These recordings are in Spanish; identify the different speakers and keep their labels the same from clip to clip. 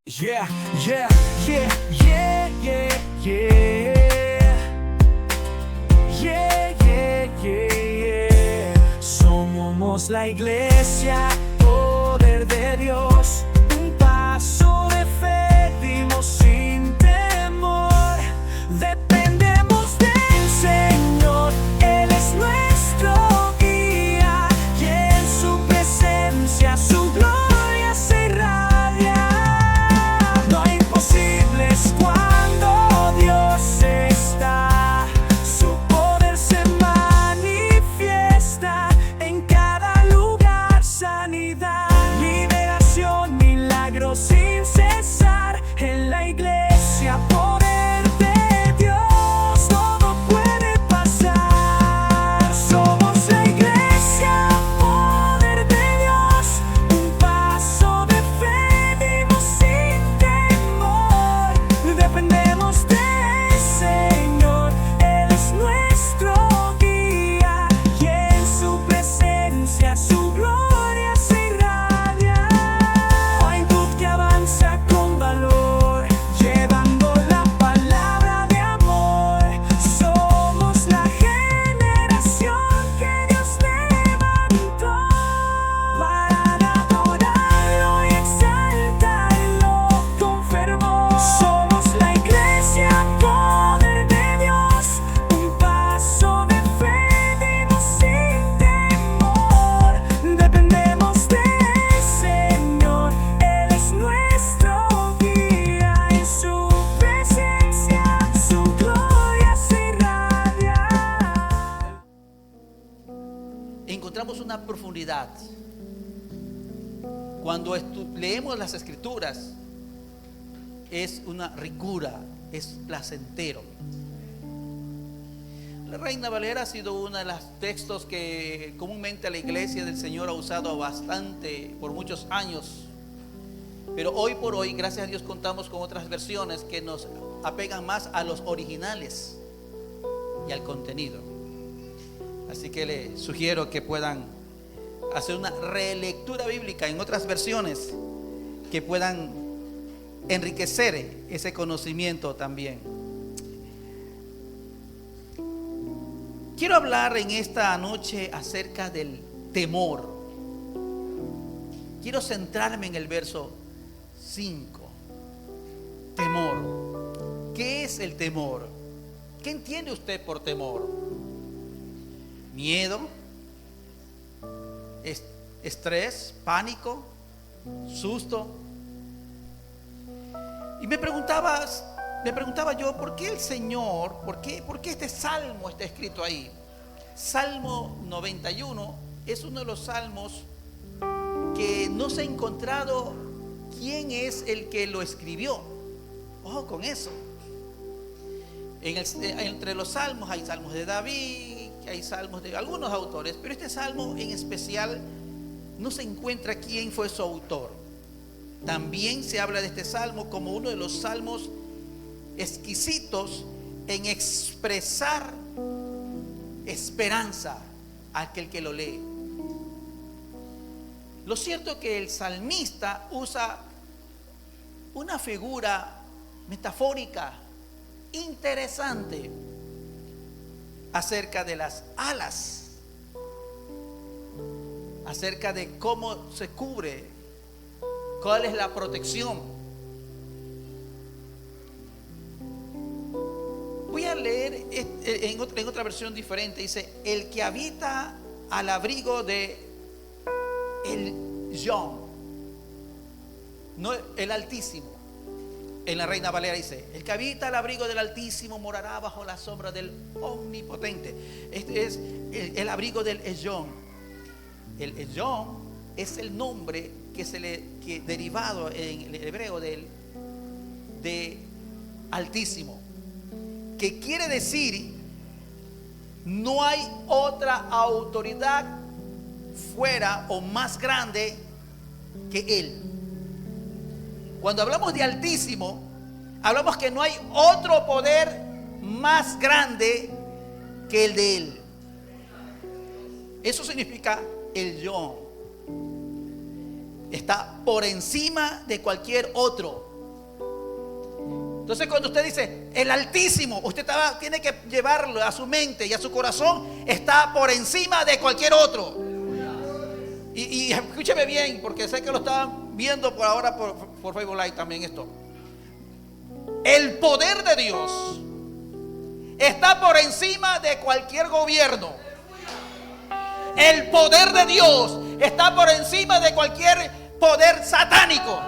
Speaker 1: Yeah, yeah, yeah, yeah, yeah, yeah. Yeah, yeah, yeah, yeah. Somos la iglesia, poder de Dios. Un paso de fe dimos sin temor. Dependemos del Señor, Él es nuestro guía. Y en su presencia su gloria se irradia. No hay imposibles cuando Dios está. Su poder se manifiesta en cada lugar. Sanidad, liberación, milagros sin cesar. En la iglesia, poder de Dios, todo puede pasar. Somos la iglesia, poder de Dios. Un paso de fe dimos sin temor. Dependemos del Señor, Él es nuestro guía. Y en su presencia su gloria se irradia. Juventud que avanza con valor, llevando la palabra de amor. Somos la generación que Dios levantó para adorarlo y exaltarlo con fervor. Somos la iglesia, poder de Dios. Un paso de fe dimos sin temor. Dependemos del Señor, Él es nuestro guía. En su presencia su gloria se irradia.
Speaker 2: Encontramos una profundidad cuando leemos las escrituras. Es una ricura, es placentero. La Reina Valera ha sido uno de los textos que comúnmente la iglesia del Señor ha usado bastante por muchos años, pero hoy por hoy, gracias a Dios, contamos con otras versiones que nos apegan más a los originales y al contenido. Así que les sugiero que puedan hacer una relectura bíblica en otras versiones que puedan enriquecer ese conocimiento también. Quiero hablar en esta noche acerca del temor. Quiero centrarme en el verso 5. Temor. ¿Qué es el temor? ¿Qué entiende usted por temor? Miedo, estrés, pánico, susto. Y me preguntaba yo, ¿por qué el Señor, por qué este salmo está escrito ahí? Salmo 91 es uno de los salmos que no se ha encontrado quién es el que lo escribió. Ojo con eso. Entre los salmos hay salmos de David, hay salmos de algunos autores, pero este salmo en especial no se encuentra quién fue su autor. También se habla de este salmo como uno de los salmos exquisitos en expresar esperanza a aquel que lo lee. Lo cierto es que el salmista usa una figura metafórica interesante acerca de las alas, acerca de cómo se cubre, cuál es la protección. Voy a leer en otra versión diferente. Dice: el que habita al abrigo de el Yom, no el Altísimo. En la Reina Valera dice: el que habita al abrigo del Altísimo morará bajo la sombra del Omnipotente. Este es el abrigo del Elyon. El Elyon es el nombre que derivado en el hebreo de Altísimo, que quiere decir no hay otra autoridad fuera o más grande que Él. Cuando hablamos de Altísimo, hablamos que no hay otro poder más grande que el de Él. Eso significa el yo. Está por encima de cualquier otro. Entonces cuando usted dice el Altísimo, usted tiene que llevarlo a su mente y a su corazón, está por encima de cualquier otro. Y escúcheme bien, porque sé que lo estaban viendo por ahora por Facebook Live también esto. El poder de Dios está por encima de cualquier gobierno. El poder de Dios está por encima de cualquier poder satánico.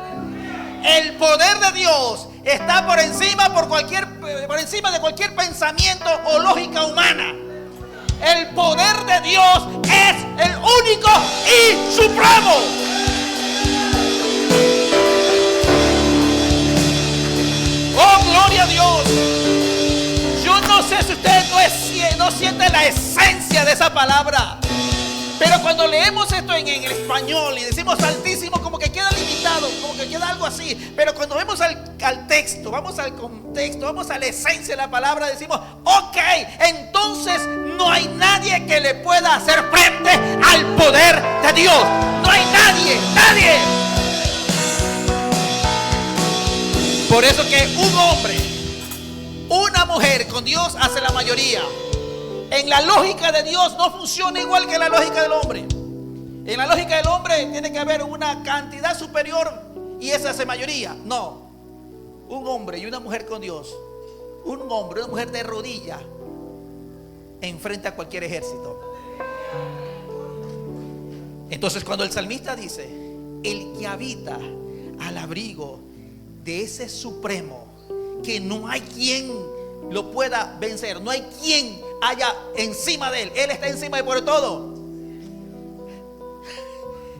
Speaker 2: El poder de Dios está por encima de cualquier pensamiento o lógica humana. El poder de Dios es el único y supremo. Oh, gloria a Dios. Yo no sé si usted no siente la esencia de esa palabra, pero cuando leemos esto en el español y decimos Altísimo, como que queda limitado, como que queda algo así. Pero cuando vemos al texto, vamos al contexto, vamos a la esencia de la palabra, decimos, ok, entonces no hay nadie que le pueda hacer frente al poder de Dios. No hay nadie. Por eso que un hombre, una mujer con Dios hace la mayoría. En la lógica de Dios no funciona igual que en la lógica del hombre. En la lógica del hombre tiene que haber una cantidad superior y esa hace mayoría. No, un hombre y una mujer con Dios, un hombre y una mujer de rodillas enfrenta a cualquier ejército. Entonces cuando el salmista dice, el que habita al abrigo de ese supremo, que no hay quien lo pueda vencer, no hay quien haya encima de él, él está encima de por todo.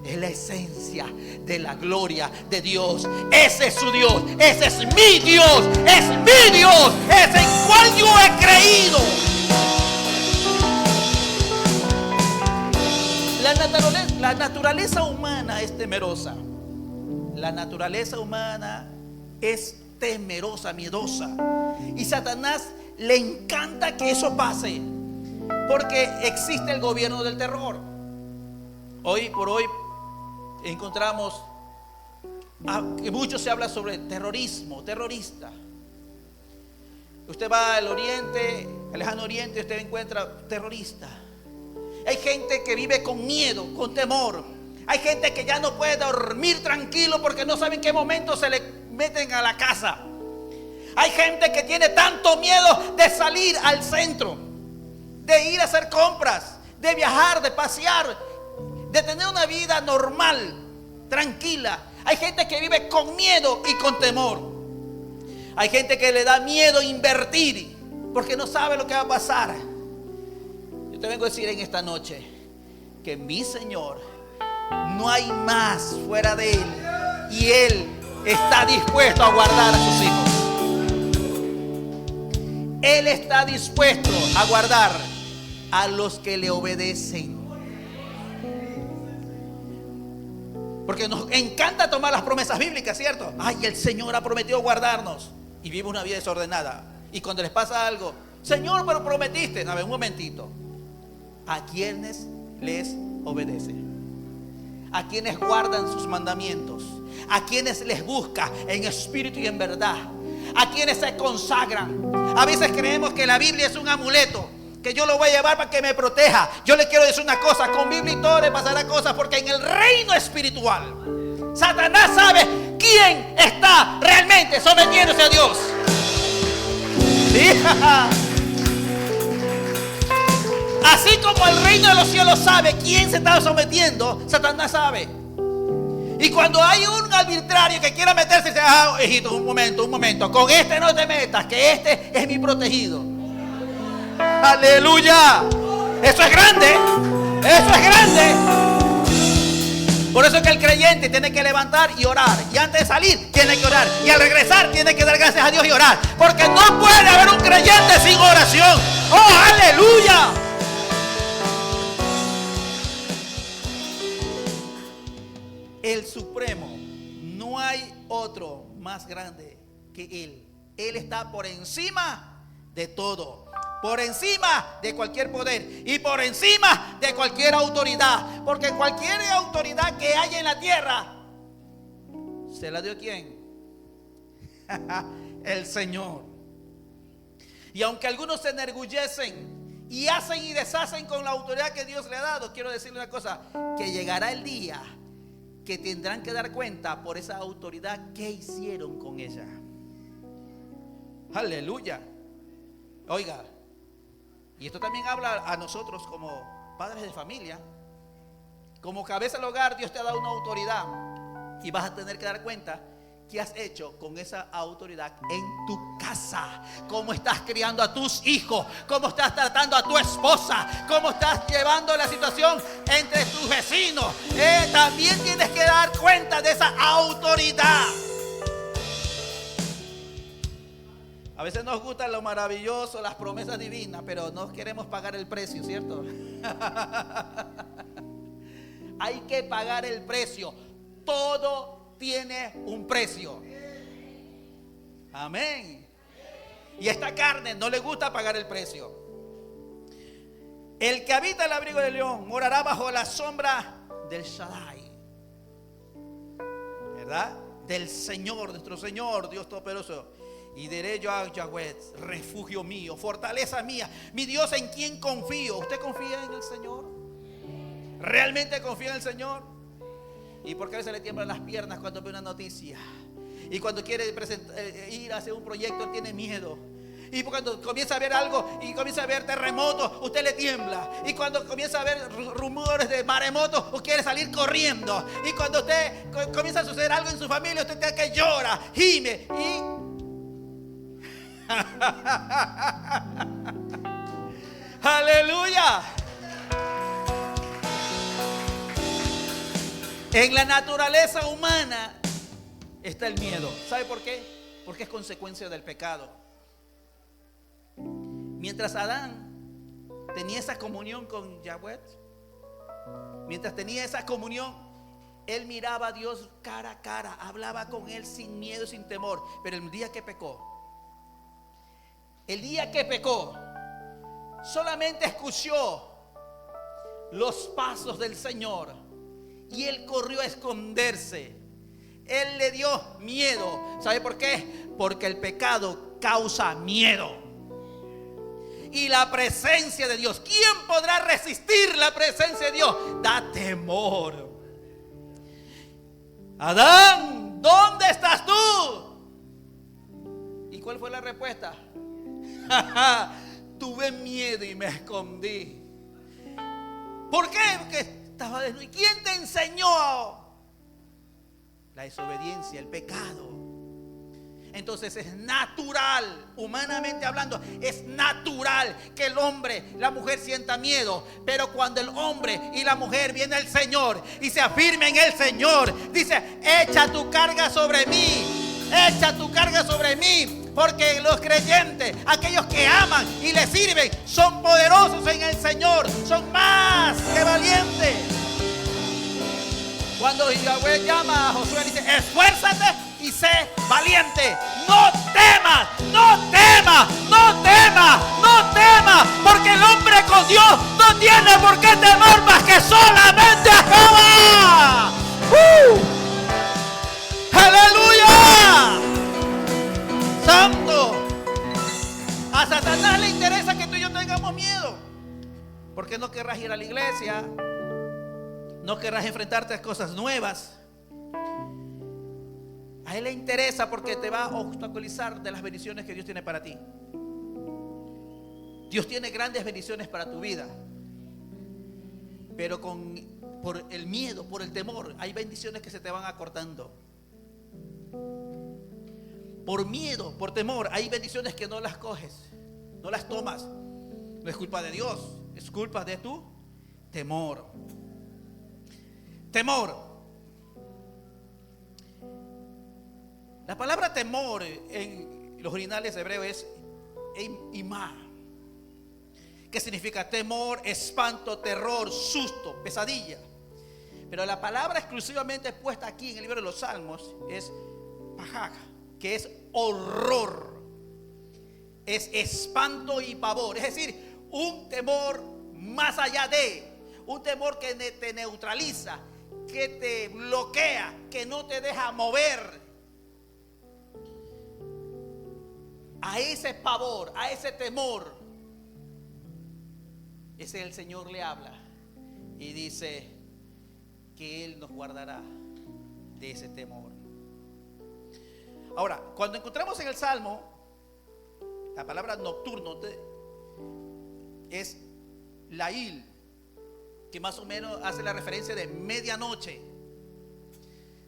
Speaker 2: Es la esencia de la gloria de Dios. Ese es su Dios, ese es mi Dios, es mi Dios, es en cual yo he creído. La naturaleza humana es temerosa. La naturaleza humana es temerosa, miedosa. Y Satanás le encanta que eso pase, porque existe el gobierno del terror. Hoy por hoy encontramos que mucho se habla sobre terrorismo, terrorista. Usted va al oriente, al lejano oriente, usted encuentra terrorista. Hay gente que vive con miedo, con temor. Hay gente que ya no puede dormir tranquilo porque no sabe en qué momento se le meten a la casa. Hay gente que tiene tanto miedo de salir al centro, de ir a hacer compras, de viajar, de pasear, de tener una vida normal, tranquila. Hay gente que vive con miedo y con temor. Hay gente que le da miedo invertir porque no sabe lo que va a pasar. Yo te vengo a decir en esta noche que mi Señor, no hay más fuera de Él, y Él está dispuesto a guardar a sus hijos. Él está dispuesto a guardar a los que le obedecen. Porque nos encanta tomar las promesas bíblicas, ¿cierto? Ay, el Señor ha prometido guardarnos, y vive una vida desordenada. Y cuando les pasa algo, Señor, pero prometiste. A ver, un momentito. ¿A quienes les obedece? A quienes guardan sus mandamientos, a quienes les busca en espíritu y en verdad, a quienes se consagran. A veces creemos que la Biblia es un amuleto, que yo lo voy a llevar para que me proteja. Yo le quiero decir una cosa, con Biblia y todo le pasará cosas, porque en el reino espiritual Satanás sabe quién está realmente sometiéndose a Dios. ¿Sí? Así como el reino de los cielos sabe quién se está sometiendo, Satanás sabe. Y cuando hay un arbitrario que quiera meterse, dice, hijito, un momento, con este no te metas, que este es mi protegido. Aleluya. Eso es grande. Eso es grande. Por eso es que el creyente tiene que levantar y orar. Y antes de salir tiene que orar. Y al regresar tiene que dar gracias a Dios y orar. Porque no puede haber un creyente sin oración. ¡Oh, aleluya! El Supremo, no hay otro más grande que Él. Él está por encima de todo, por encima de cualquier poder y por encima de cualquier autoridad. Porque cualquier autoridad que haya en la tierra, ¿se la dio quién? el Señor. Y aunque algunos se enorgullecen y hacen y deshacen con la autoridad que Dios le ha dado, quiero decirle una cosa, que llegará el día que tendrán que dar cuenta por esa autoridad que hicieron con ella. Aleluya. Oiga, y esto también habla a nosotros como padres de familia. Como cabeza del hogar, Dios te ha dado una autoridad y vas a tener que dar cuenta qué has hecho con esa autoridad en tu casa. Cómo estás criando a tus hijos, cómo estás tratando a tu esposa, cómo estás llevando la situación entre tus vecinos. También tienes que dar cuenta de esa autoridad. A veces nos gusta lo maravilloso, las promesas divinas, pero no queremos pagar el precio, ¿cierto? Hay que pagar el precio. Todo tiene un precio. Amén. Y a esta carne no le gusta pagar el precio. El que habita el abrigo del león morará bajo la sombra del Shaddai, ¿verdad? Del Señor, nuestro Señor, Dios Todopoderoso. Y diré yo a Yahweh, refugio mío, fortaleza mía, mi Dios en quien confío. ¿Usted confía en el Señor? ¿Realmente confía en el Señor? ¿Y por qué a veces le tiemblan las piernas cuando ve una noticia? Y cuando quiere ir a hacer un proyecto, él tiene miedo. Y cuando comienza a ver algo y comienza a ver terremotos, usted le tiembla. Y cuando comienza a ver rumores de maremotos, usted quiere salir corriendo. Y cuando usted comienza a suceder algo en su familia, usted tiene que llora, gime y aleluya. En la naturaleza humana está el miedo. ¿Sabe por qué? Porque es consecuencia del pecado. Mientras Adán tenía esa comunión con Yahweh, mientras tenía esa comunión, él miraba a Dios cara a cara, hablaba con él sin miedo, sin temor. Pero el día que pecó, solamente escuchó los pasos del Señor y él corrió a esconderse. Él le dio miedo. ¿Sabe por qué? Porque el pecado causa miedo. Y la presencia de Dios, ¿quién podrá resistir la presencia de Dios? Da temor. Adán, ¿dónde estás tú? ¿Y cuál fue la respuesta? Tuve miedo y me escondí. ¿Por qué? Porque estaba desnudo. ¿Y quién te enseñó? La desobediencia, el pecado. Entonces es natural, humanamente hablando, es natural que el hombre, la mujer sienta miedo. Pero cuando el hombre y la mujer viene al Señor y se afirma en el Señor, dice: echa tu carga sobre mí, echa tu carga sobre mí. Porque los creyentes, aquellos que aman y le sirven, son poderosos en el Señor, son más que valientes. Cuando Yahweh llama a Josué, dice: esfuérzate y sé valiente. No temas, no temas, no temas, no temas. Porque el hombre con Dios no tiene por qué temor más que solamente a Jehová. ¡Aleluya! Santo. A Satanás le interesa que tú y yo tengamos miedo. Porque no querrás ir a la iglesia, no querrás enfrentarte a cosas nuevas. A él le interesa porque te va a obstaculizar de las bendiciones que Dios tiene para ti. Dios tiene grandes bendiciones para tu vida, pero por el miedo, por el temor, hay bendiciones que se te van acortando. Por miedo, por temor, hay bendiciones que no las coges, no las tomas. No es culpa de Dios, es culpa de tu temor. Temor. La palabra temor en los originales hebreos es imá, que significa temor, espanto, terror, susto, pesadilla. Pero la palabra exclusivamente puesta aquí en el libro de los Salmos es pajag, que es horror, es espanto y pavor. Es decir, un temor más allá de, un temor que te neutraliza, que te bloquea, que no te deja mover. a ese pavor, a ese temor, ese el Señor le habla y dice que Él nos guardará de ese temor. Ahora, cuando encontramos en el Salmo la palabra nocturno, es lail, que más o menos hace la referencia de medianoche.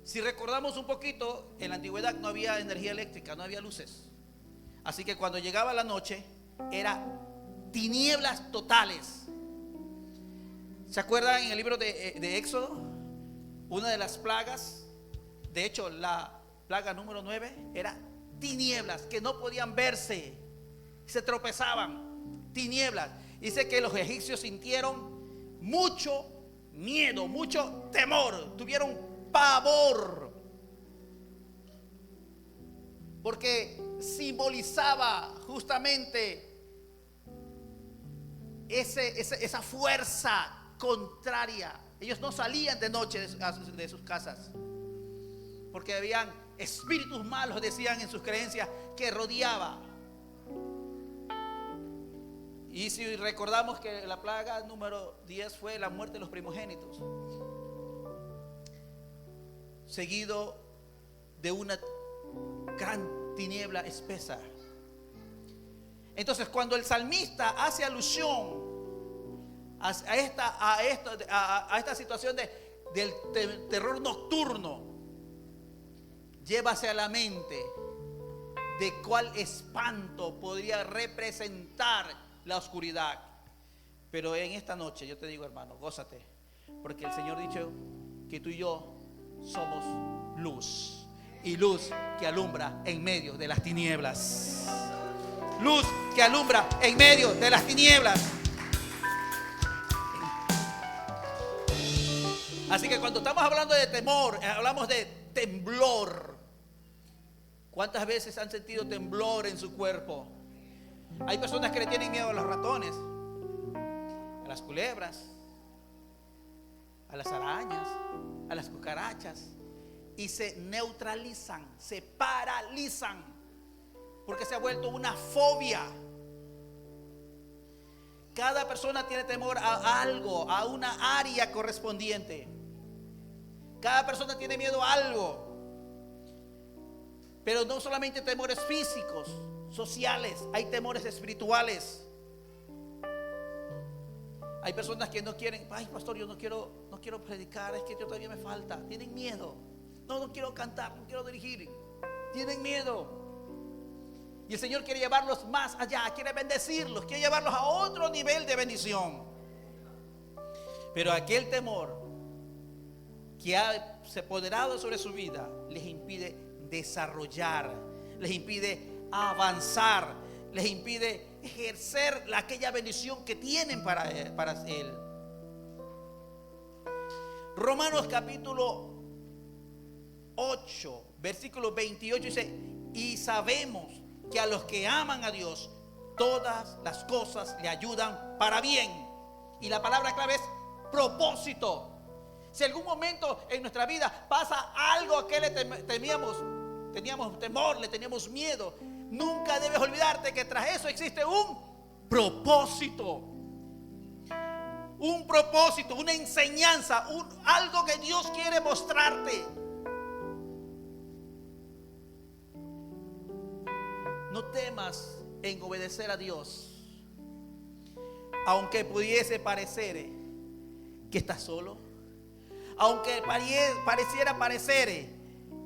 Speaker 2: Si recordamos un poquito, en la antigüedad no había energía eléctrica, no había luces. Así que cuando llegaba la noche, era tinieblas totales. ¿Se acuerdan en el libro de Éxodo? Una de las plagas, de hecho la plaga número 9, era tinieblas que no podían verse, se tropezaban, tinieblas. Dice que los egipcios sintieron mucho miedo, mucho temor, tuvieron pavor, porque simbolizaba justamente esa fuerza contraria. Ellos no salían de noche de sus casas, porque habían espíritus malos, decían en sus creencias, que rodeaba. Y si recordamos que la plaga número 10 fue la muerte de los primogénitos, seguido de una gran tiniebla espesa. Entonces, cuando el salmista hace alusión a esta situación del terror nocturno, llévase a la mente de cuál espanto podría representar la oscuridad. Pero en esta noche yo te digo, hermano, gózate, porque el Señor ha dicho que tú y yo somos luz, y luz que alumbra en medio de las tinieblas. Luz que alumbra en medio de las tinieblas. Así que cuando estamos hablando de temor, hablamos de temblor. ¿Cuántas veces han sentido temblor en su cuerpo? Hay personas que le tienen miedo a los ratones, a las culebras, a las arañas, a las cucarachas, y se neutralizan, se paralizan, porque se ha vuelto una fobia. Cada persona tiene temor a algo, a una área correspondiente. Cada persona tiene miedo a algo. Pero no solamente temores físicos, sociales, hay temores espirituales. Hay personas que no quieren, ay pastor, yo no quiero predicar, es que yo todavía me falta. Tienen miedo. No quiero cantar, no quiero dirigir. Tienen miedo. Y el Señor quiere llevarlos más allá, quiere bendecirlos, quiere llevarlos a otro nivel de bendición. Pero aquel temor que ha se apoderado sobre su vida les impide desarrollar, les impide avanzar, les impide ejercer aquella bendición que tienen para él. Romanos capítulo 8, versículo 28 dice: y sabemos que a los que aman a Dios, todas las cosas le ayudan para bien. Y la palabra clave es propósito. Si algún momento en nuestra vida pasa algo a que le teníamos temor, le teníamos miedo, nunca debes olvidarte que tras eso existe un propósito. Un propósito, una enseñanza, algo que Dios quiere mostrarte. No temas en obedecer a Dios, aunque pudiese parecer que estás solo, aunque pareciera parecer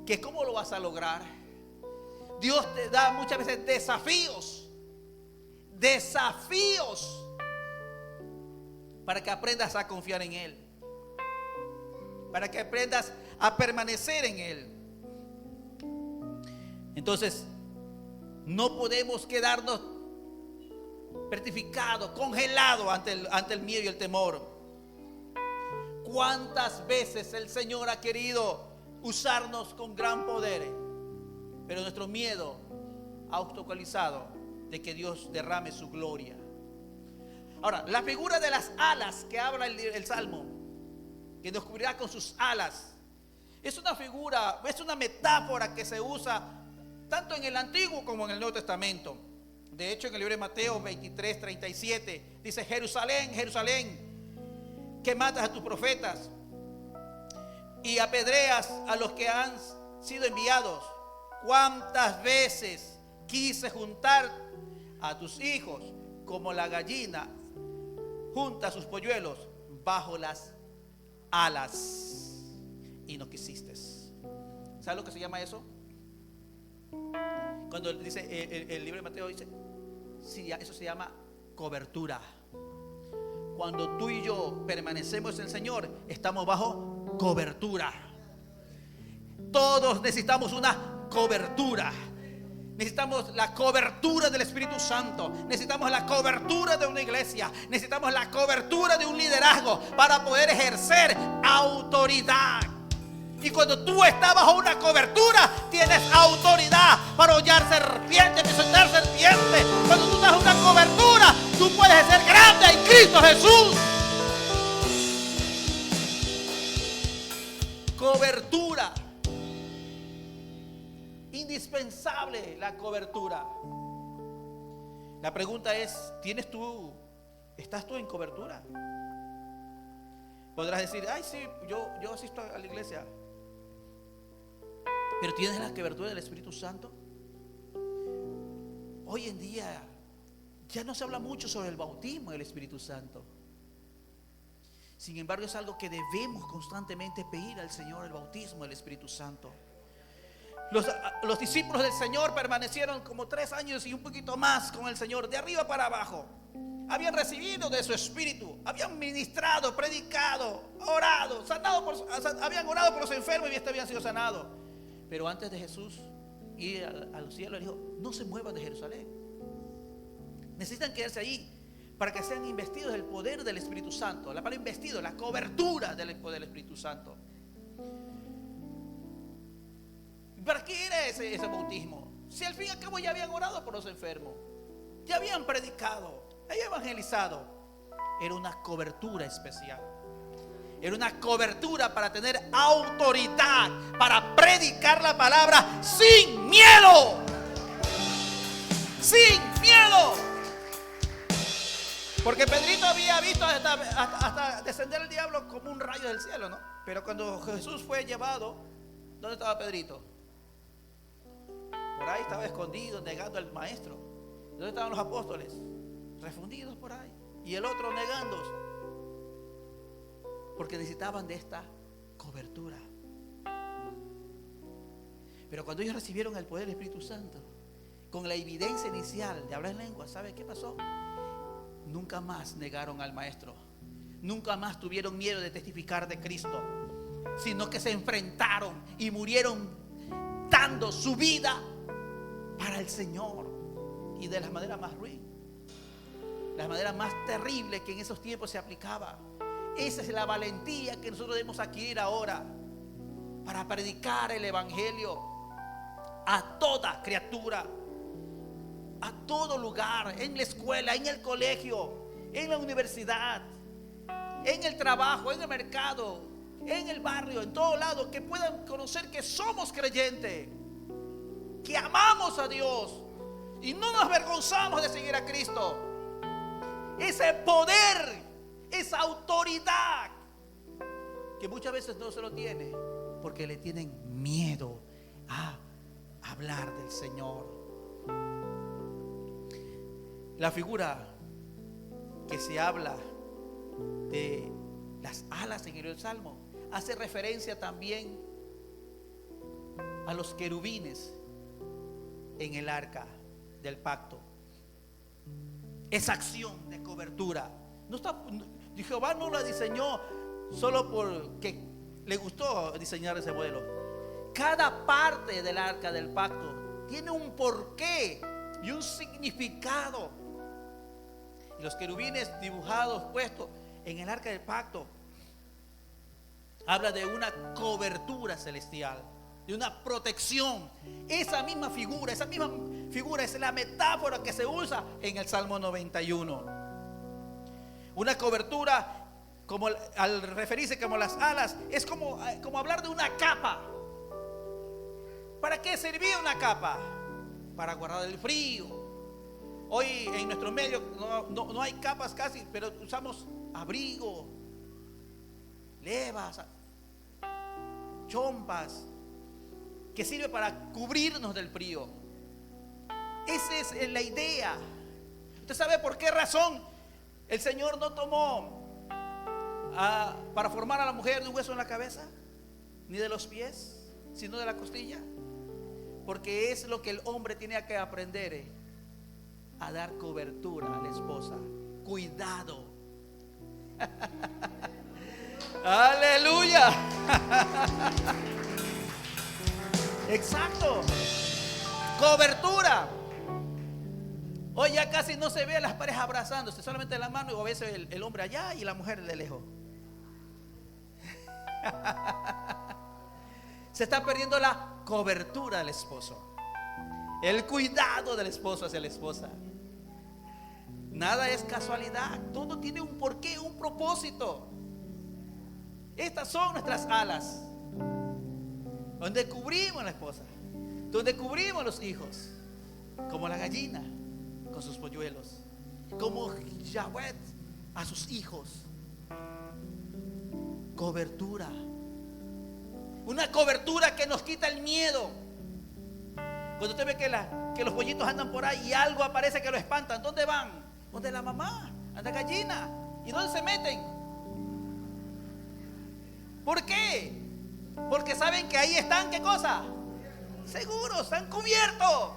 Speaker 2: que cómo lo vas a lograr. Dios te da muchas veces desafíos para que aprendas a confiar en Él, para que aprendas a permanecer en Él. Entonces no podemos quedarnos petrificados, congelados ante el miedo y el temor. ¿Cuántas veces el Señor ha querido usarnos con gran poder, pero nuestro miedo ha obstaculizado de que Dios derrame su gloria? Ahora, la figura de las alas que habla el Salmo, que nos cubrirá con sus alas, es una figura, es una metáfora que se usa tanto en el Antiguo como en el Nuevo Testamento. De hecho, en el libro de Mateo 23:37 dice: Jerusalén, Jerusalén, que matas a tus profetas y apedreas a los que han sido enviados. ¿Cuántas veces quise juntar a tus hijos como la gallina junta sus polluelos bajo las alas, y no quisiste? ¿Sabes lo que se llama eso? Cuando dice el libro de Mateo, dice, sí, eso se llama cobertura. Cuando tú y yo permanecemos en el Señor, estamos bajo cobertura. Todos necesitamos una cobertura. Necesitamos la cobertura del Espíritu Santo. Necesitamos la cobertura de una iglesia. Necesitamos la cobertura de un liderazgo para poder ejercer autoridad. Y cuando tú estás bajo una cobertura, tienes autoridad para hollar serpientes, pisotear serpientes. Cuando tú estás en una cobertura, tú puedes ser grande en Cristo Jesús. Cobertura. Indispensable la cobertura. La pregunta es: ¿estás tú en cobertura? Podrás decir: ay, sí, yo asisto a la iglesia. Pero ¿tienes la cobertura del Espíritu Santo? Hoy en día ya no se habla mucho sobre el bautismo del Espíritu Santo. Sin embargo, es algo que debemos constantemente pedir al Señor, el bautismo del Espíritu Santo. Los discípulos del Señor permanecieron como 3 años y un poquito más con el Señor, de arriba para abajo. Habían recibido de su espíritu, habían ministrado, predicado, orado, habían orado por los enfermos y habían sido sanados. Pero antes de Jesús ir a los cielos, dijo: no se muevan de Jerusalén. Necesitan quedarse ahí para que sean investidos del poder del Espíritu Santo. La palabra investido, la cobertura del poder del Espíritu Santo. ¿Para qué era ese bautismo? Si al fin y al cabo ya habían orado por los enfermos, ya habían predicado, habían evangelizado. Era una cobertura especial. Era una cobertura para tener autoridad, para predicar la palabra sin miedo. Sin miedo. Porque Pedrito había visto hasta descender el diablo como un rayo del cielo, ¿no? Pero cuando Jesús fue llevado, ¿dónde estaba Pedrito? Por ahí estaba escondido, negando al maestro. ¿Dónde estaban los apóstoles? Refundidos por ahí. Y el otro negándose. Porque necesitaban de esta cobertura. Pero cuando ellos recibieron el poder del Espíritu Santo, con la evidencia inicial de hablar en lengua, ¿sabe qué pasó? Nunca más negaron al maestro. Nunca más tuvieron miedo de testificar de Cristo, sino que se enfrentaron y murieron dando su vida para el Señor. Y de las maneras más ruin, las maneras más terribles que en esos tiempos se aplicaba. Esa es la valentía que nosotros debemos adquirir ahora para predicar el evangelio a toda criatura, a todo lugar, en la escuela, en el colegio, en la universidad, en el trabajo, en el mercado, en el barrio, en todo lado, que puedan conocer que somos creyentes, que amamos a Dios y no nos avergonzamos de seguir a Cristo. Ese poder, esa autoridad que muchas veces no se lo tiene porque le tienen miedo a hablar del Señor. La figura que se habla de las alas en el Salmo hace referencia también a los querubines en el arca del pacto. Esa acción de cobertura Jehová no la diseñó solo porque le gustó diseñar ese modelo. Cada parte del arca del pacto tiene un porqué y un significado. Y los querubines dibujados, puestos en el arca del pacto, habla de una cobertura celestial, de una protección. Esa misma figura es la metáfora que se usa en el Salmo 91. Una cobertura, como al referirse como las alas, es como hablar de una capa. ¿Para qué servía una capa? para guardar el frío. Hoy en nuestro medio no hay capas casi, pero usamos abrigo, levas, chompas, que sirve para cubrirnos del frío. Esa es la idea. ¿Usted sabe por qué razón el Señor no tomó para formar a la mujer de un hueso en la cabeza, ni de los pies, sino de la costilla? Porque es lo que el hombre tiene que aprender, a dar cobertura a la esposa, cuidado. Aleluya. Exacto, cobertura. Hoy ya casi no se ve a las parejas abrazándose, solamente la mano, y a veces el hombre allá y la mujer de lejos. Se está perdiendo la cobertura del esposo, el cuidado del esposo hacia la esposa. Nada es casualidad, todo tiene un porqué, un propósito. Estas son nuestras alas, donde cubrimos a la esposa, donde cubrimos a los hijos, como la gallina con sus polluelos, como Yahweh a sus hijos. Cobertura, una cobertura que nos quita el miedo. Cuando usted ve que los pollitos andan por ahí y algo aparece que lo espantan, ¿dónde van? Donde la mamá, a la gallina. ¿Y dónde se meten? ¿Por qué? Porque saben que ahí están, ¿qué cosa? Seguros, están cubiertos.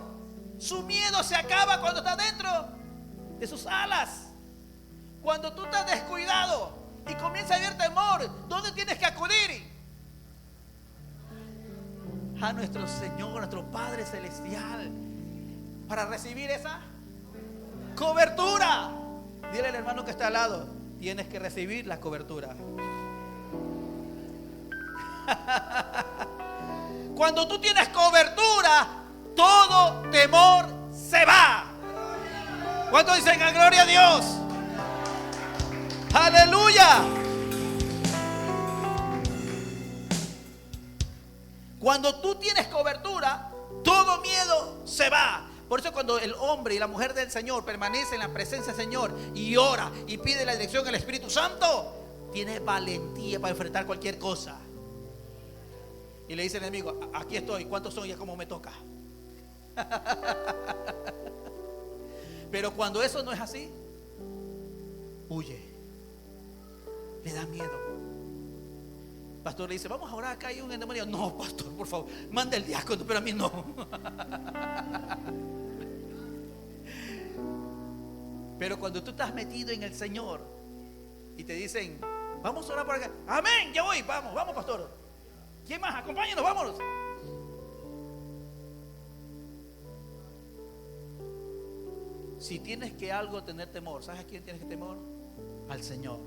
Speaker 2: Su miedo se acaba cuando está dentro de sus alas. Cuando tú estás descuidado y comienza a haber temor, ¿dónde tienes que acudir? A nuestro Señor, nuestro Padre Celestial, para recibir esa cobertura. Dile al hermano que está al lado: tienes que recibir la cobertura. Cuando tú tienes cobertura, todo temor se va. ¿Cuántos dicen a gloria a Dios? Aleluya. Cuando tú tienes cobertura, todo miedo se va. Por eso cuando el hombre y la mujer del Señor permanecen en la presencia del Señor y ora y pide la dirección del Espíritu Santo, tiene valentía para enfrentar cualquier cosa. Y le dice al enemigo: aquí estoy, ¿cuántos son? Y es como me toca. Pero cuando eso no es así, huye, le da miedo. Pastor le dice: vamos a orar, acá hay un endemoniado. No, pastor, por favor, manda el diácono, pero a mí no. Pero cuando tú estás metido en el Señor y te dicen: vamos a orar por acá, amén, ya voy, vamos pastor. ¿Quién más? Acompáñenos, vámonos. Si tienes que algo tener temor, ¿sabes a quién tienes que temor? Al Señor.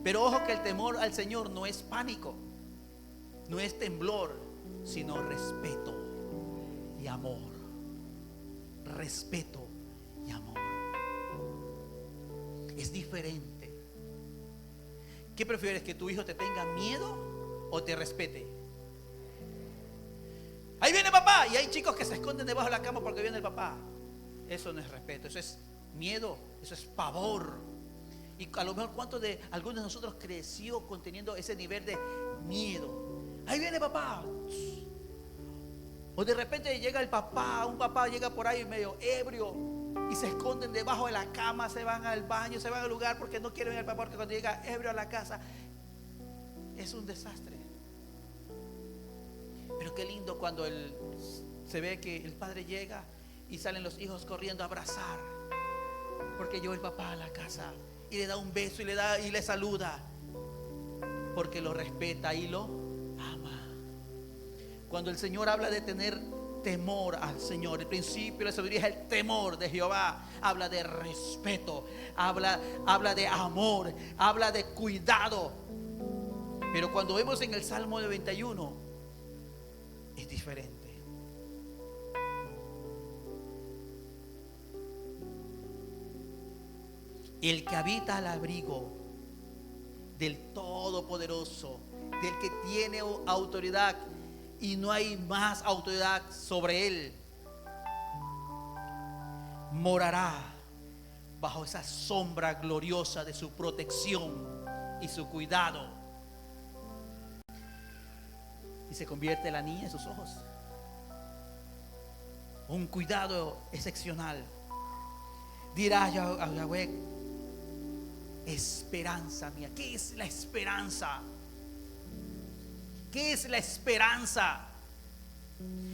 Speaker 2: Pero ojo que el temor al Señor no es pánico, no es temblor, sino respeto y amor. Respeto y amor. Es diferente. ¿Qué prefieres? ¿Que tu hijo te tenga miedo o te respete? Ahí viene papá. Y hay chicos que se esconden debajo de la cama porque viene el papá. Eso no es respeto, eso es miedo, eso es pavor. Y a lo mejor algunos de nosotros creció conteniendo ese nivel de miedo. Ahí viene papá. O de repente llega el papá, un papá llega por ahí medio ebrio y se esconden debajo de la cama, se van al baño, se van al lugar porque no quieren ver al papá, porque cuando llega ebrio a la casa es un desastre. Pero qué lindo cuando se ve que el padre llega y salen los hijos corriendo a abrazar, porque llegó el papá a la casa y le da un beso y le saluda, porque lo respeta y lo ama. Cuando el Señor habla de tener temor al Señor, el principio de la sabiduría es el temor de Jehová. Habla de respeto, habla de amor, habla de cuidado. Pero cuando vemos en el Salmo 91 es diferente. El que habita al abrigo del Todopoderoso, del que tiene autoridad y no hay más autoridad sobre él, morará bajo esa sombra gloriosa de su protección y su cuidado. Y se convierte la niña en sus ojos. Un cuidado excepcional. Dirá a Yahweh: esperanza mía. ¿Qué es la esperanza? ¿Qué es la esperanza?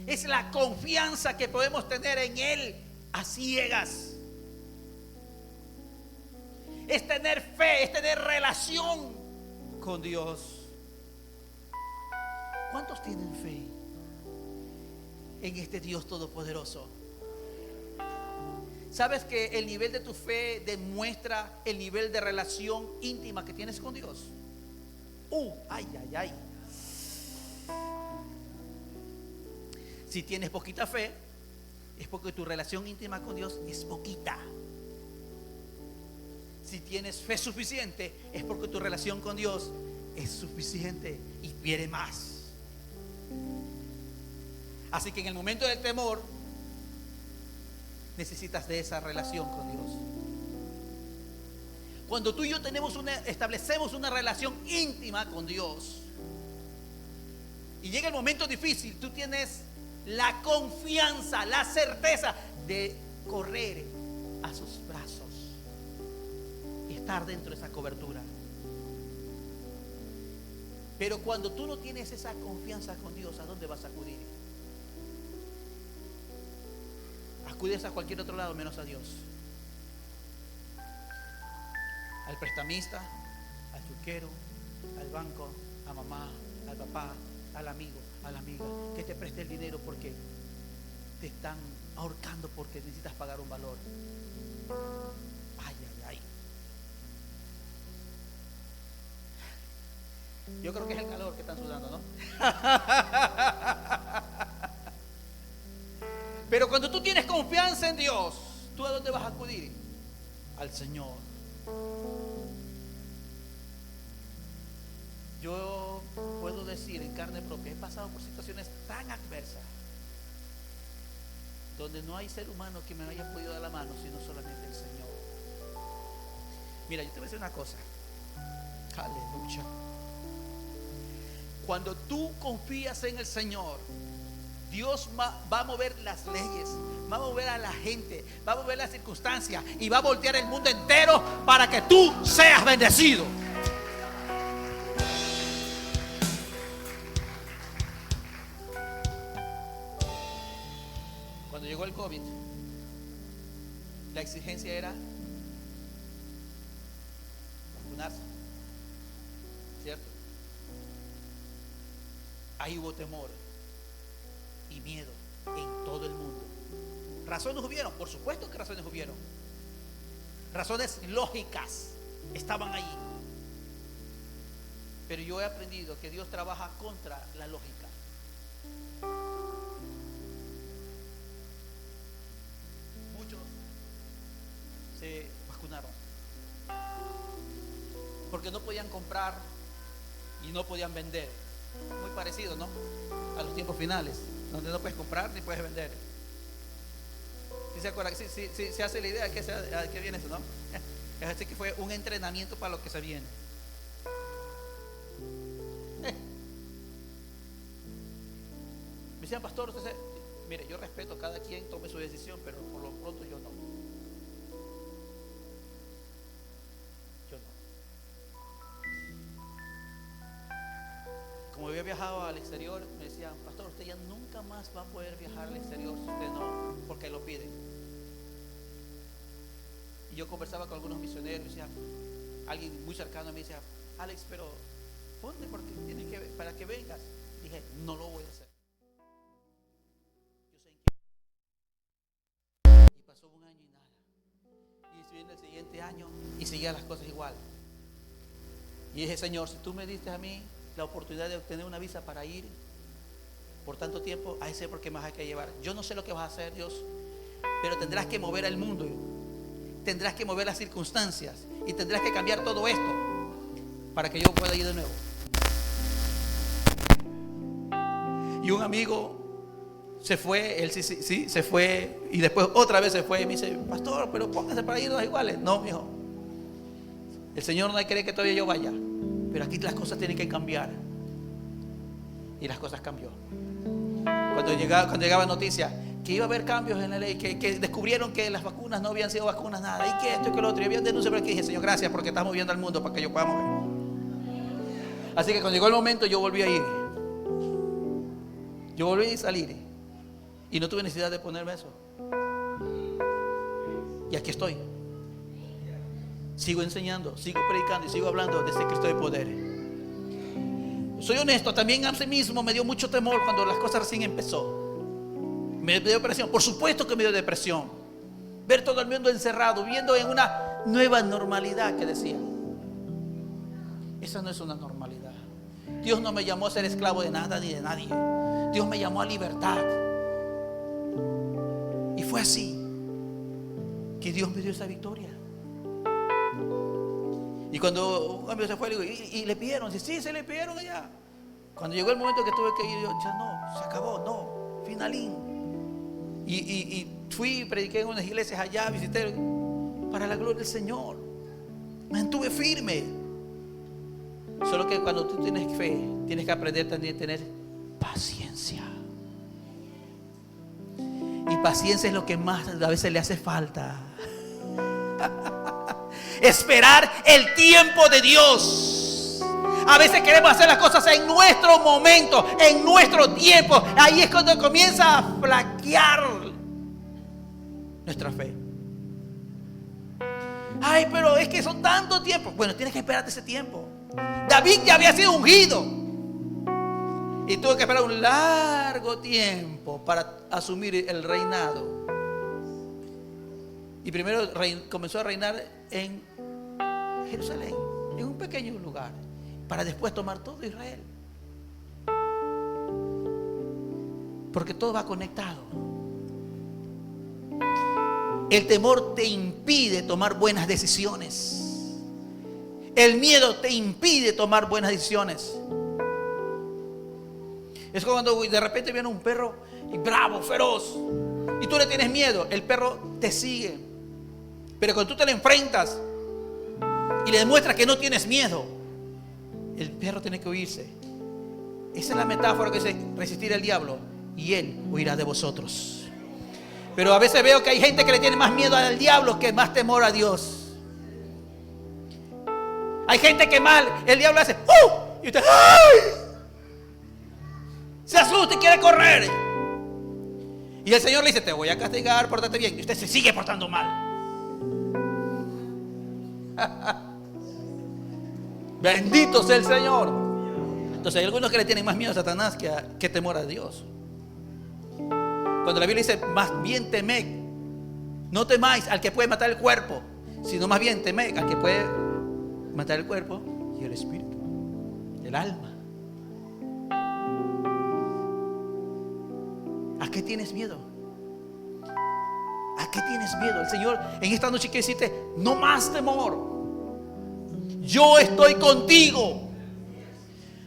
Speaker 2: Es la confianza que podemos tener en Él a ciegas. Es tener fe, es tener relación con Dios. ¿Cuántos tienen fe en este Dios todopoderoso? ¿Sabes que el nivel de tu fe demuestra el nivel de relación íntima que tienes con Dios? Ay. Si tienes poquita fe, es porque tu relación íntima con Dios es poquita. Si tienes fe suficiente, es porque tu relación con Dios es suficiente y quiere más. Así que en el momento del temor, necesitas de esa relación con Dios. Cuando tú y yo establecemos una relación íntima con Dios y llega el momento difícil, tú tienes la confianza, la certeza de correr a sus brazos y estar dentro de esa cobertura. Pero cuando tú no tienes esa confianza con Dios, ¿a dónde vas a acudir? Acudes a cualquier otro lado menos a Dios. Al prestamista, al truquero, al banco, a mamá, al papá, al amigo, a la amiga que te preste el dinero porque te están ahorcando porque necesitas pagar un valor. Ay. Yo creo que es el calor que están sudando, ¿no? Pero cuando tú tienes confianza en Dios, ¿tú a dónde vas a acudir? Al Señor. Yo puedo decir en carne propia, he pasado por situaciones tan adversas donde no hay ser humano que me haya podido dar la mano, sino solamente el Señor. Mira, yo te voy a decir una cosa. Aleluya. Cuando tú confías en el Señor, Dios va a mover las leyes, va a mover a la gente, va a mover las circunstancias y va a voltear el mundo entero para que tú seas bendecido. Cuando llegó el COVID, la exigencia era vacunarse, ¿cierto? Ahí hubo temor y miedo en todo el mundo. ¿Razones hubieron? Por supuesto que razones hubieron. Razones lógicas estaban allí. Pero yo he aprendido que Dios trabaja contra la lógica. Muchos se vacunaron porque no podían comprar y no podían vender. Muy parecido, ¿no? A los tiempos finales, donde no puedes comprar ni puedes vender. ¿Sí se acuerdan? Sí, se hace la idea de que viene eso, ¿no? Es decir, que fue un entrenamiento para lo que se viene. Me decían, pastor, usted mire, yo respeto a cada quien tome su decisión, pero por lo pronto yo no. Como había viajado al exterior, me decían, pastor, usted ya nunca más va a poder viajar al exterior si usted no, porque lo piden. Y yo conversaba con algunos misioneros y decía, alguien muy cercano me decía, Alex, pero ponte porque tienes que, para que vengas. Dije, no lo voy a hacer. Yo sé en qué. Y pasó un año y nada. Y estoy en el siguiente año y seguían las cosas igual. Y dije, Señor, si tú me diste a mí la oportunidad de obtener una visa para ir por tanto tiempo, ahí sé por qué más hay que llevar. Yo no sé lo que vas a hacer, Dios, pero tendrás que mover el mundo, tendrás que mover las circunstancias y tendrás que cambiar todo esto para que yo pueda ir de nuevo. Y un amigo Se fue, él sí, se fue. Y después otra vez se fue. Y me dice, pastor, pero póngase para irnos iguales. No, mijo. El Señor no quiere que todavía yo vaya. Pero aquí las cosas tienen que cambiar. Y las cosas cambió. Cuando llegaba noticia que iba a haber cambios en la ley, que descubrieron que las vacunas no habían sido vacunas nada, y que esto y que lo otro, y había denuncias, pero que dije, Señor, gracias porque estamos viendo al mundo para que yo podamos ver. Así que cuando llegó el momento yo volví a ir. Yo volví a salir. Y no tuve necesidad de ponerme eso. Y aquí estoy. Sigo enseñando, sigo predicando y sigo hablando de ese Cristo de poder. Soy honesto, también a mí mismo me dio mucho temor cuando las cosas recién empezó. Me dio depresión, por supuesto que me dio depresión. Ver todo el mundo encerrado, viviendo en una nueva normalidad que decían. Esa no es una normalidad. Dios no me llamó a ser esclavo de nada ni de nadie. Dios me llamó a libertad. Y fue así que Dios me dio esa victoria. Y cuando un amigo se fue, le digo, ¿y le pidieron? Sí, se le pidieron allá. Cuando llegó el momento que tuve que ir, yo ya no, se acabó, no, finalín. Y fui, prediqué en unas iglesias allá, visité para la gloria del Señor. Me mantuve firme. Solo que cuando tú tienes fe, tienes que aprender también a tener paciencia. Y paciencia es lo que más a veces le hace falta. Esperar el tiempo de Dios. A veces queremos hacer las cosas en nuestro momento, en nuestro tiempo. Ahí es cuando comienza a flaquear nuestra fe. Ay, pero es que son tanto tiempo. Bueno, tienes que esperarte ese tiempo. David ya había sido ungido y tuvo que esperar un largo tiempo para asumir el reinado. Y primero comenzó a reinar en Jerusalén, en un pequeño lugar, para después tomar todo Israel. Porque todo va conectado. El temor te impide tomar buenas decisiones. El miedo te impide tomar buenas decisiones. Es cuando de repente viene un perro y bravo, feroz, y tú le tienes miedo. El perro te sigue. Pero cuando tú te le enfrentas y le demuestras que no tienes miedo, el perro tiene que huirse. Esa es la metáfora que dice resistir al diablo y él huirá de vosotros. Pero a veces veo que hay gente que le tiene más miedo al diablo que más temor a Dios. Hay gente que mal, el diablo hace y usted se asusta y quiere correr. Y el Señor le dice, te voy a castigar, pórtate bien. Y usted se sigue portando mal. Bendito sea el Señor. Entonces hay algunos que le tienen más miedo a Satanás que temor a Dios. Cuando la Biblia dice, más bien temed, no temáis al que puede matar el cuerpo, sino más bien temed al que puede matar el cuerpo y el espíritu, el alma. ¿A qué tienes miedo? ¿A qué tienes miedo? El Señor en esta noche quiere decirte, no más temor. Yo estoy contigo.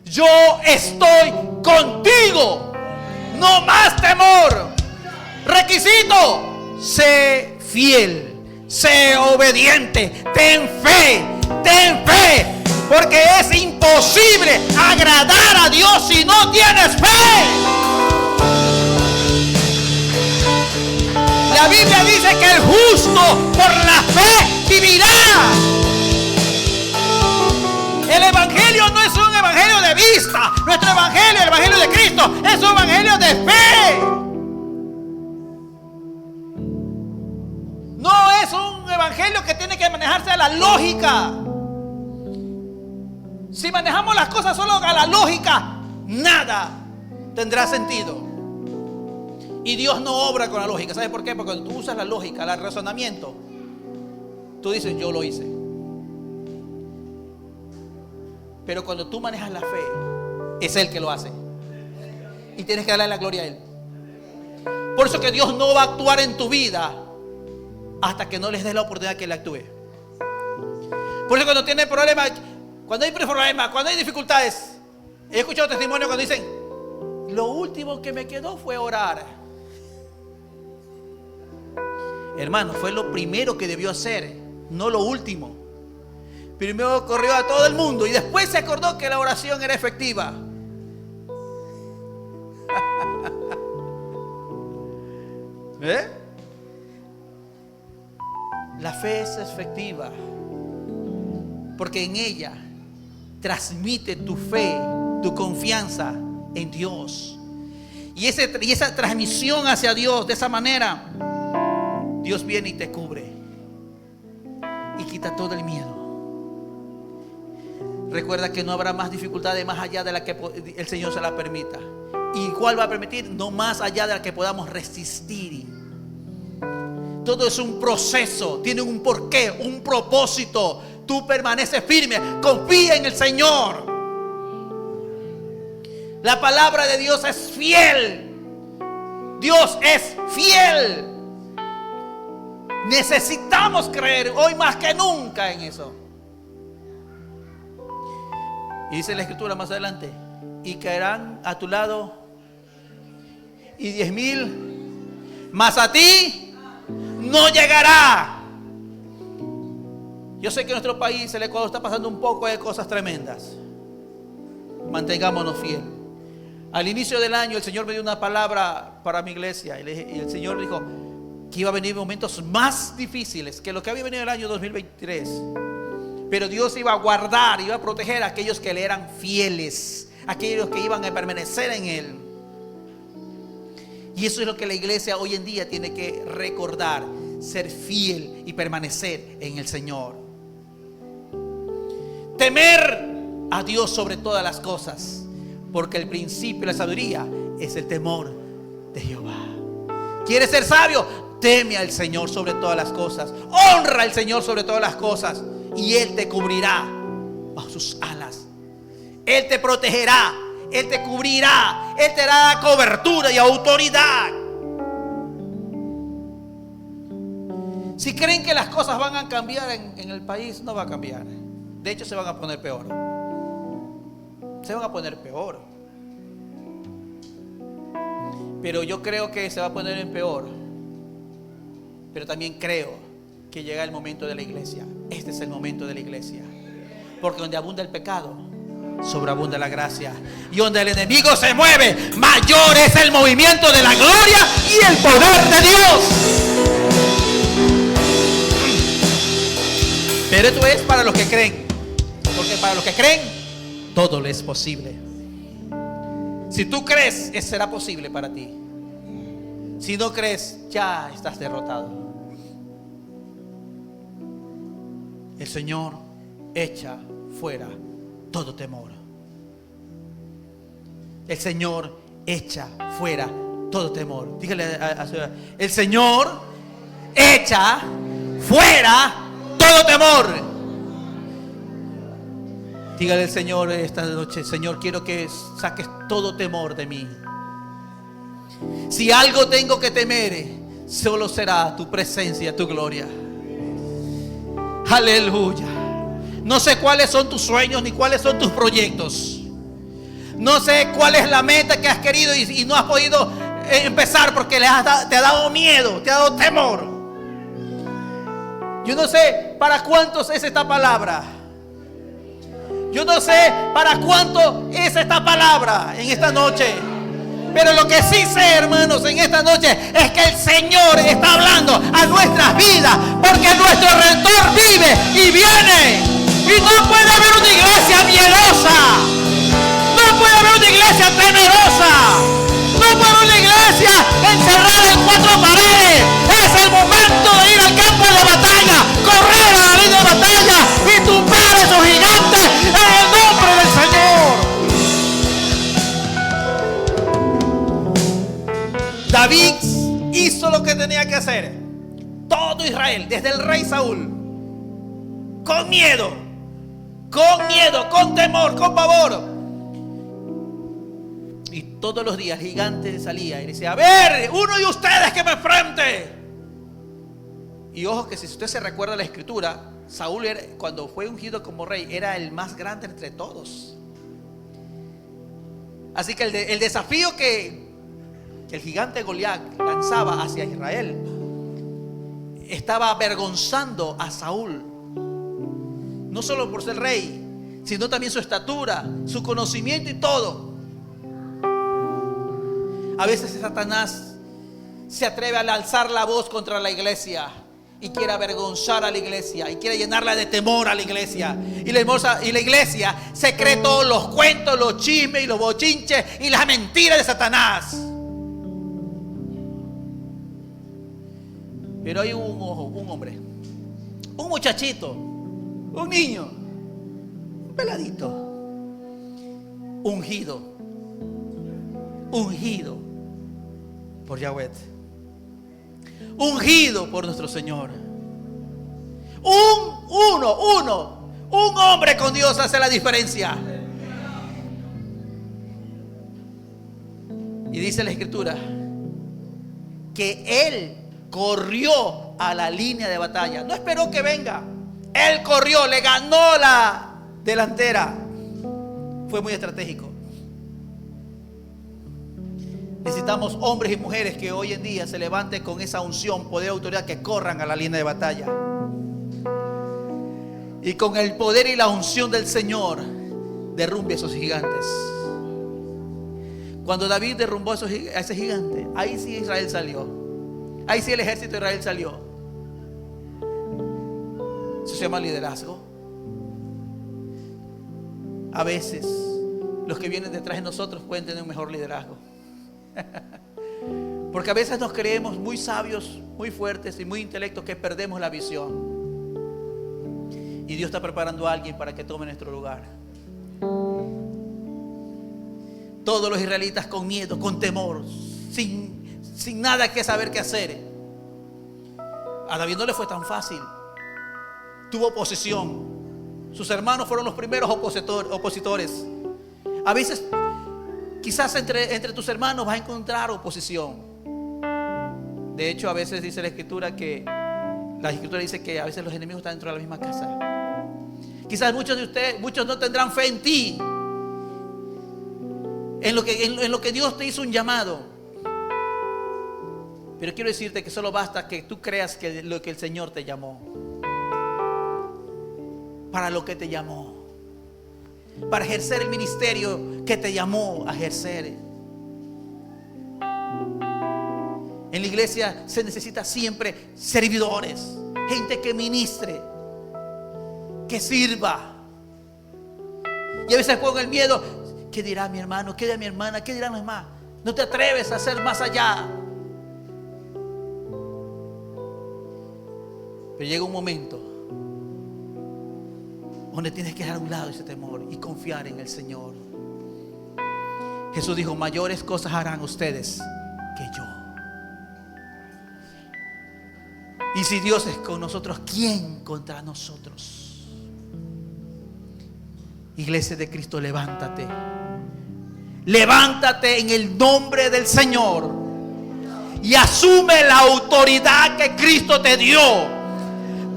Speaker 2: Yo estoy contigo. No más temor. Requisito: sé fiel, sé obediente, ten fe, porque es imposible agradar a Dios si no tienes fe. La Biblia dice que el justo por la fe vivirá. El evangelio no es un evangelio de vista. Nuestro evangelio, el evangelio de Cristo, es un evangelio de fe. No es un evangelio que tiene que manejarse a la lógica. Si manejamos las cosas solo a la lógica, nada tendrá sentido. Y Dios no obra con la lógica. ¿Sabes por qué? Porque cuando tú usas la lógica, el razonamiento, tú dices, yo lo hice. Pero cuando tú manejas la fe, es Él que lo hace. Y tienes que darle la gloria a Él. Por eso que Dios no va a actuar en tu vida hasta que no les des la oportunidad que Él actúe. Por eso cuando tienes problemas, cuando hay problemas, cuando hay dificultades, he escuchado testimonios cuando dicen, lo último que me quedó fue orar. Hermano, fue lo primero que debió hacer, no lo último. Primero corrió a todo el mundo y después se acordó que la oración era efectiva. ¿Eh? La fe es efectiva porque en ella transmite tu fe, tu confianza en Dios. Y esa transmisión hacia Dios, de esa manera, Dios viene y te cubre y quita todo el miedo. Recuerda que no habrá más dificultades más allá de la que el Señor se la permita. ¿Y cuál va a permitir? No más allá de la que podamos resistir. Todo es un proceso, tiene un porqué, un propósito. Tú permaneces firme, confía en el Señor. La palabra de Dios es fiel. Dios es fiel. Necesitamos creer hoy más que nunca en eso. Y dice la Escritura más adelante: y caerán a tu lado y 10,000, mas a ti no llegará. Yo sé que en nuestro país, el Ecuador, está pasando un poco de cosas tremendas. Mantengámonos fieles. Al inicio del año el Señor me dio una palabra para mi iglesia y el Señor dijo que iba a venir momentos más difíciles que lo que había venido el año 2023. Pero Dios iba a guardar, iba a proteger a aquellos que le eran fieles, aquellos que iban a permanecer en Él. Y eso es lo que la iglesia hoy en día tiene que recordar: ser fiel y permanecer en el Señor. Temer a Dios sobre todas las cosas, porque el principio de la sabiduría es el temor de Jehová. ¿Quieres ser sabio? Teme al Señor sobre todas las cosas. Honra al Señor sobre todas las cosas, y Él te cubrirá bajo sus alas. Él te protegerá, Él te cubrirá, Él te dará cobertura y autoridad. Si creen que las cosas van a cambiar en el país, no va a cambiar. De hecho, se van a poner peor. Se van a poner peor. Pero yo creo que se va a poner en peor. Pero también creo que llega el momento de la iglesia. Este es el momento de la iglesia. Porque donde abunda el pecado, sobreabunda la gracia. Y donde el enemigo se mueve, mayor es el movimiento de la gloria y el poder de Dios. Pero esto es para los que creen. Porque para los que creen, todo les es posible. Si tú crees, eso será posible para ti. Si no crees, ya estás derrotado. El Señor echa fuera todo temor. El Señor echa fuera todo temor. Dígale a su: el Señor echa fuera todo temor. Dígale al Señor esta noche: Señor, quiero que saques todo temor de mí. Si algo tengo que temer, solo será tu presencia, tu gloria. Aleluya. No sé cuáles son tus sueños ni cuáles son tus proyectos. No sé cuál es la meta que has querido y no has podido empezar porque te ha dado miedo, te ha dado temor. Yo no sé para cuántos es esta palabra. Yo no sé para cuánto es esta palabra en esta noche. Pero lo que sí sé, hermanos, en esta noche es que el Señor está hablando a nuestras vidas, porque nuestro Redentor vive y viene. Y no puede haber una iglesia miedosa. No puede haber una iglesia temerosa. No puede haber una iglesia encerrada en cuatro paredes. Es el momento de ir al campo de batalla, correr a la línea de batalla y tumbar a esos gigantes en el nombre del Señor. David hizo lo que tenía que hacer. Todo Israel, desde el rey Saúl, con miedo, con temor, con pavor. Y todos los días el gigante salía y decía: a ver, uno de ustedes que me enfrente. Y ojo que si usted se recuerda la escritura, Saúl cuando fue ungido como rey era el más grande entre todos. Así que el desafío que el gigante Goliat lanzaba hacia Israel estaba avergonzando a Saúl. No solo por ser rey, sino también su estatura, su conocimiento y todo. A veces Satanás se atreve a alzar la voz contra la iglesia y quiere avergonzar a la iglesia y quiere llenarla de temor a la iglesia. Y la iglesia se cree todos los cuentos, los chismes y los bochinches y las mentiras de Satanás. Pero hay un hombre, un muchachito, un niño, un peladito, ungido por Yahweh, ungido por nuestro Señor. Un hombre con Dios hace la diferencia. Y dice la Escritura que él corrió a la línea de batalla. No esperó que venga. Él corrió, le ganó la delantera. Fue muy estratégico. Necesitamos hombres y mujeres que hoy en día se levanten con esa unción, poder y autoridad, que corran a la línea de batalla. Y con el poder y la unción del Señor derrumbe a esos gigantes. Cuando David derrumbó a ese gigante, ahí sí Israel salió. Ahí sí el ejército de Israel salió. Eso se llama liderazgo. A veces los que vienen detrás de nosotros pueden tener un mejor liderazgo. Porque a veces nos creemos muy sabios, muy fuertes y muy intelectos, que perdemos la visión. Y Dios está preparando a alguien para que tome nuestro lugar. Todos los israelitas con miedo, con temor, sin nada que saber qué hacer. A David no le fue tan fácil. Tuvo oposición. Sus hermanos fueron los primeros opositores. A veces, quizás entre tus hermanos vas a encontrar oposición. De hecho, a veces dice la Escritura dice que a veces los enemigos están dentro de la misma casa. Quizás muchos no tendrán fe en ti, en lo que Dios te hizo un llamado. Pero quiero decirte que solo basta que tú creas que lo que el Señor te llamó, para lo que te llamó, para ejercer el ministerio que te llamó a ejercer. En la iglesia se necesita siempre servidores, gente que ministre, que sirva. Y a veces con el miedo, ¿qué dirá mi hermano? ¿Qué dirá mi hermana? ¿Qué dirán los demás? No te atreves a hacer más allá. Pero llega un momento donde tienes que dejar a un lado ese temor y confiar en el Señor. Jesús dijo: mayores cosas harán ustedes que yo. Y si Dios es con nosotros, ¿quién contra nosotros? Iglesia de Cristo, levántate. Levántate en el nombre del Señor y asume la autoridad que Cristo te dio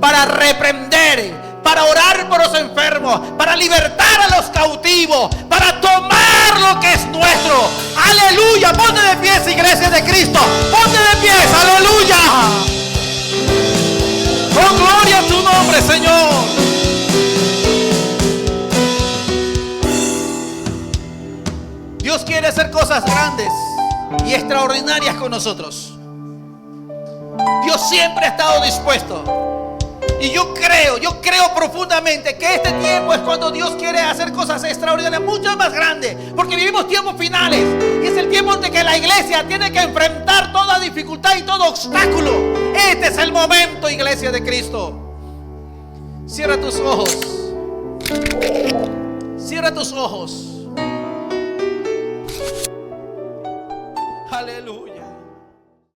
Speaker 2: para reprender, para orar por los enfermos, para libertar a los cautivos, para tomar lo que es nuestro. Aleluya. Ponte de pies, iglesia de Cristo. Ponte de pies. Aleluya. Oh, gloria a tu nombre, Señor. Dios quiere hacer cosas grandes y extraordinarias con nosotros. Dios siempre ha estado dispuesto. Y yo creo profundamente que este tiempo es cuando Dios quiere hacer cosas extraordinarias, mucho más grandes, porque vivimos tiempos finales y es el tiempo en que la iglesia tiene que enfrentar toda dificultad y todo obstáculo. Este es el momento, iglesia de Cristo. Cierra tus ojos. Cierra tus ojos. Aleluya.